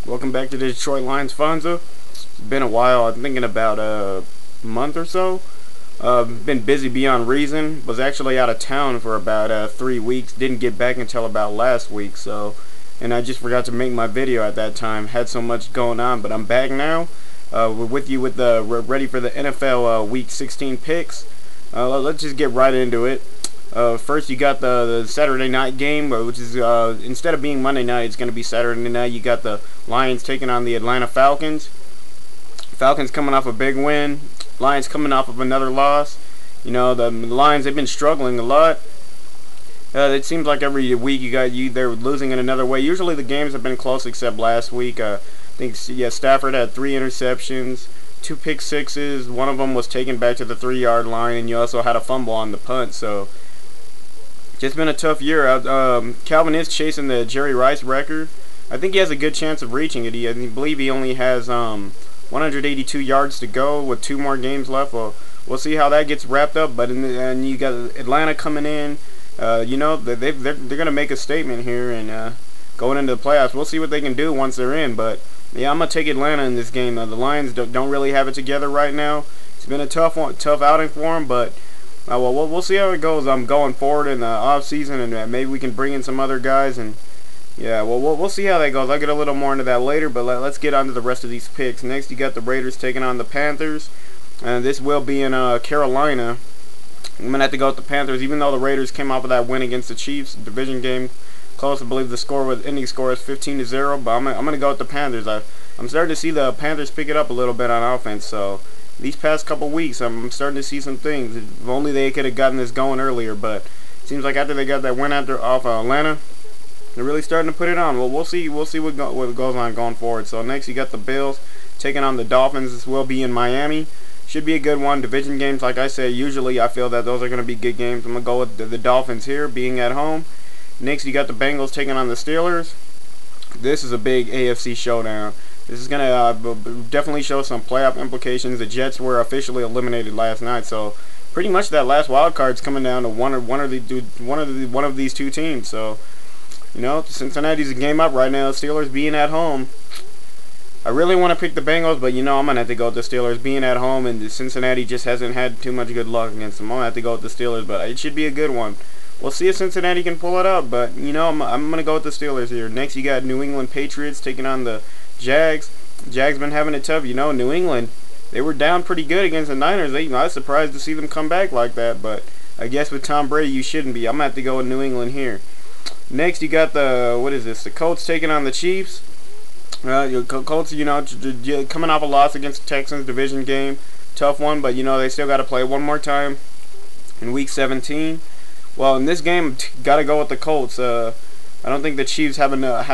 Welcome back to the Detroit Lions, Fonza. It's been a while. I'm thinking about a month or so. Been busy beyond reason. Was actually out of town for about 3 weeks. Didn't get back until about last week. And I just forgot to make my video at that time. Had so much going on, but I'm back now. We're with you with we're ready for the NFL Week 16 picks. Let's just get right into it. First, you got the Saturday night game, which is instead of being Monday night, it's going to be Saturday night. You got the Lions taking on the Atlanta Falcons. Falcons coming off a big win. Lions coming off of another loss. You know, the Lions, they've been struggling a lot. It seems like every week they're losing in another way. Usually the games have been close, except last week. I think Stafford had 3 interceptions, 2 pick sixes. One of them was taken back to the 3-yard line, and you also had a fumble on the punt. So just been a tough year. Calvin is chasing the Jerry Rice record. I think he has a good chance of reaching it. I believe he only has 182 yards to go with 2 more games left. We'll see how that gets wrapped up. But and you got Atlanta coming in. You know, they're going to make a statement here and going into the playoffs. We'll see what they can do once they're in. But yeah, I'm gonna take Atlanta in this game. The Lions don't really have it together right now. It's been a tough outing for them, but well, we'll see how it goes. I'm going forward in the off season, and maybe we can bring in some other guys. And yeah, well, we'll see how that goes. I'll get a little more into that later. But let's get on to the rest of these picks. Next, you got the Raiders taking on the Panthers, and this will be in Carolina. I'm gonna have to go with the Panthers, even though the Raiders came off of that win against the Chiefs, division game close. I believe the ending score is 15-0. But I'm gonna go with the Panthers. I'm starting to see the Panthers pick it up a little bit on offense. So these past couple weeks, I'm starting to see some things. If only they could have gotten this going earlier. But it seems like after they got that win off Atlanta, they're really starting to put it on. Well, we'll see what goes on going forward. So next, you got the Bills taking on the Dolphins. This will be in Miami. Should be a good one. Division games, like I say, usually I feel that those are going to be good games. I'm going to go with the Dolphins here, being at home. Next, you got the Bengals taking on the Steelers. This is a big AFC showdown. This is going to definitely show some playoff implications. The Jets were officially eliminated last night, so pretty much that last wild card's coming down to one of these two teams. So, you know, Cincinnati's a game up right now. Steelers being at home. I really want to pick the Bengals, but you know I'm going to have to go with the Steelers being at home, and Cincinnati just hasn't had too much good luck against them. I'm going to have to go with the Steelers, but it should be a good one. We'll see if Cincinnati can pull it out, but you know I'm going to go with the Steelers here. Next, you got New England Patriots taking on the Jags. Jags been having it tough. You know, New England, they were down pretty good against the Niners. I was surprised to see them come back like that, but I guess with Tom Brady, you shouldn't be. I'm going to have to go with New England here. Next, you got the Colts taking on the Chiefs. Colts, you know, coming off a loss against the Texans, division game, tough one, but you know they still got to play one more time in Week 17. Well, in this game, got to go with the Colts. I don't think the Chiefs have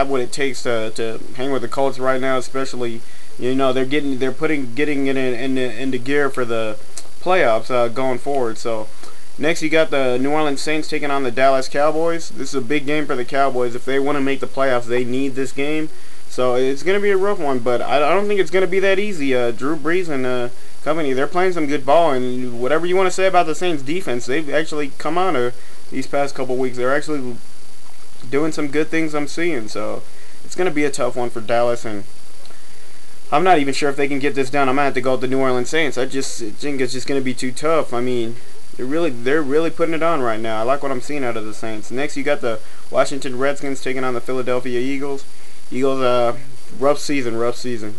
what it takes to hang with the Colts right now, especially you know they're getting it into gear for the playoffs going forward. So next, you got the New Orleans Saints taking on the Dallas Cowboys. This is a big game for the Cowboys. If they want to make the playoffs, they need this game. So it's going to be a rough one, but I don't think it's going to be that easy. Drew Brees and company, they're playing some good ball, and whatever you want to say about the Saints defense, they've actually come on these past couple weeks. They're actually doing some good things I'm seeing, so it's going to be a tough one for Dallas, and I'm not even sure if they can get this done. I'm going to have to go with the New Orleans Saints. I just think it's just going to be too tough. I mean, they're really putting it on right now. I like what I'm seeing out of the Saints. Next, you got the Washington Redskins taking on the Philadelphia Eagles. Eagles, rough season. I'm going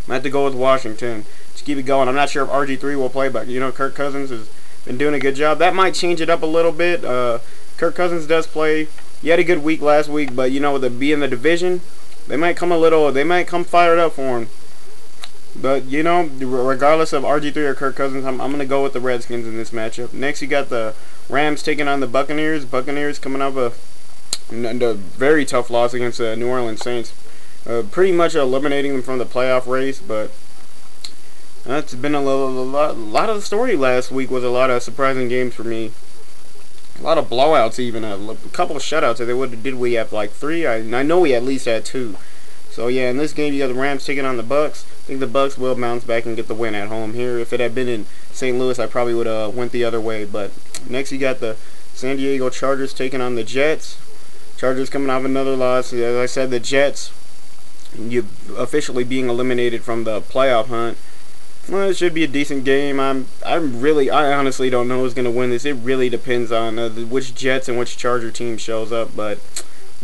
to have to go with Washington to keep it going. I'm not sure if RG3 will play, but, you know, Kirk Cousins has been doing a good job. That might change it up a little bit. Kirk Cousins does play. He had a good week last week, but, you know, with it being the division, they might come fired up for him. But, you know, regardless of RG3 or Kirk Cousins, I'm going to go with the Redskins in this matchup. Next, you got the Rams taking on the Buccaneers. Buccaneers coming up a very tough loss against the New Orleans Saints, pretty much eliminating them from the playoff race. But it's been a lot of the story last week was a lot of surprising games for me. A lot of blowouts, even a couple of shutouts. We have like 3? I know we at least had 2. So yeah, in this game you got the Rams taking on the Bucks. I think the Bucks will bounce back and get the win at home here. If it had been in St. Louis, I probably would have went the other way. But next you got the San Diego Chargers taking on the Jets. Chargers coming off another loss. As I said, the Jets you officially being eliminated from the playoff hunt. Well, it should be a decent game. I honestly don't know who's gonna win this. It really depends on which Jets and which Charger team shows up. But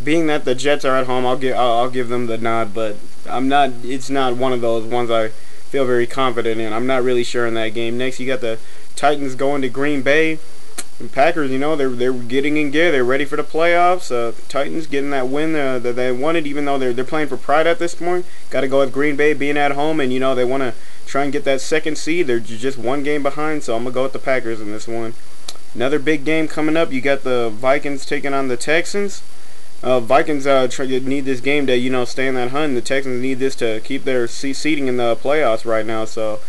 being that the Jets are at home, I'll give them the nod. But I'm not. It's not one of those ones I feel very confident in. I'm not really sure in that game. Next, you got the Titans going to Green Bay. And Packers, you know, they're getting in gear. They're ready for the playoffs. Titans getting that win that they wanted, even though they're playing for pride at this point. Got to go with Green Bay being at home, and you know they want to try and get that second seed. They're just one game behind, so I'm gonna go with the Packers in this one. Another big game coming up. You got the Vikings taking on the Texans. Vikings need this game to stay in that hunt. The Texans need this to keep their seeding in the playoffs right now. So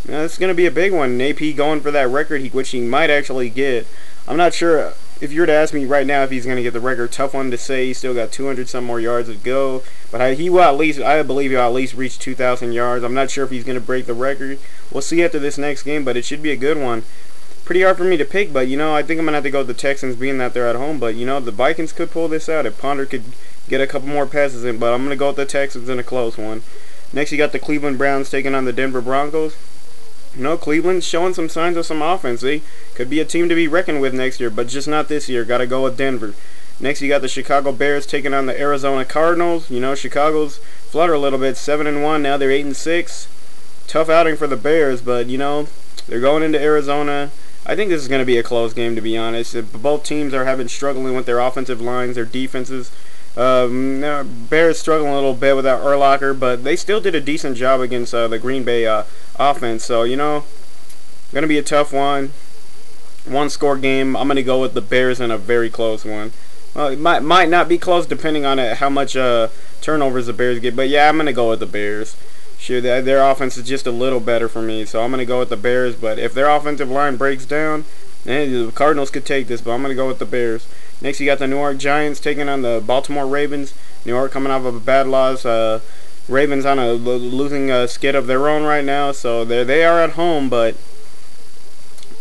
it's going to be a big one. AP going for that record, which he might actually get. I'm not sure if you were to ask me right now if he's going to get the record. Tough one to say. He's still got 200 some more yards to go, but he will at least. I believe he'll at least reach 2,000 yards. I'm not sure if he's going to break the record. We'll see after this next game, but it should be a good one. Pretty hard for me to pick, but I think I'm gonna have to go with the Texans, being that they're at home. But the Vikings could pull this out if Ponder could get a couple more passes in. But I'm gonna go with the Texans in a close one. Next, you got the Cleveland Browns taking on the Denver Broncos. Cleveland's showing some signs of some offense. They could be a team to be reckoned with next year, but just not this year. Got to go with Denver. Next, you got the Chicago Bears taking on the Arizona Cardinals. Chicago's flutter a little bit, 7-1. Now they're 8-6. Tough outing for the Bears, but they're going into Arizona. I think this is going to be a close game, to be honest. Both teams are struggling with their offensive lines, their defenses. Bears struggling a little bit without Urlacher, but they still did a decent job against the Green Bay offense. So, going to be a tough one. One-score game. I'm going to go with the Bears in a very close one. It might not be close depending on how much turnovers the Bears get, but yeah, I'm going to go with the Bears. Sure, their offense is just a little better for me, so I'm going to go with the Bears. But if their offensive line breaks down, the Cardinals could take this, but I'm going to go with the Bears. Next, you got the New York Giants taking on the Baltimore Ravens. New York coming off of a bad loss. Ravens on a losing skid of their own right now, so they are at home, but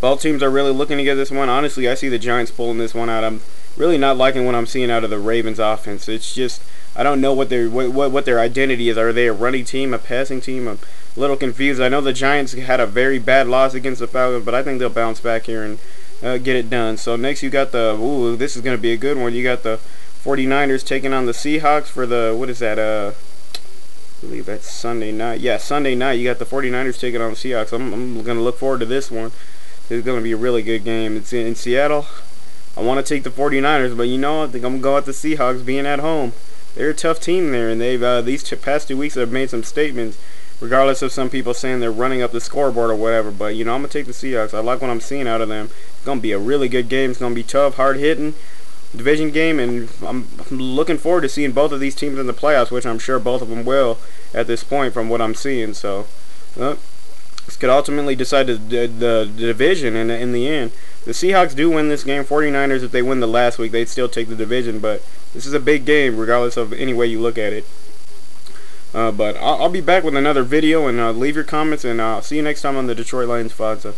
both teams are really looking to get this one. Honestly, I see the Giants pulling this one out. I'm really not liking what I'm seeing out of the Ravens offense. It's just I don't know what their identity is. Are they a running team, a passing team? I'm a little confused. I know the Giants had a very bad loss against the Falcons, but I think they'll bounce back here and get it done. So next you got this is going to be a good one. You got the 49ers taking on the Seahawks for the, what is that, I believe that's Sunday night. Yeah, Sunday night you got the 49ers taking on the Seahawks. I'm going to look forward to this one. It's going to be a really good game. It's in Seattle. I want to take the 49ers, but I think I'm going to go with the Seahawks being at home. They're a tough team there, and they've these past 2 weeks have made some statements, regardless of some people saying they're running up the scoreboard or whatever. But I'm gonna take the Seahawks. I like what I'm seeing out of them. It's gonna be a really good game. It's gonna be tough, hard hitting division game, and I'm looking forward to seeing both of these teams in the playoffs, which I'm sure both of them will at this point from what I'm seeing. So this could ultimately decide the division in the end. The Seahawks do win this game. 49ers, if they win the last week, they'd still take the division, but this is a big game regardless of any way you look at it. But I'll be back with another video, and leave your comments, and I'll see you next time on the Detroit Lions Fonza.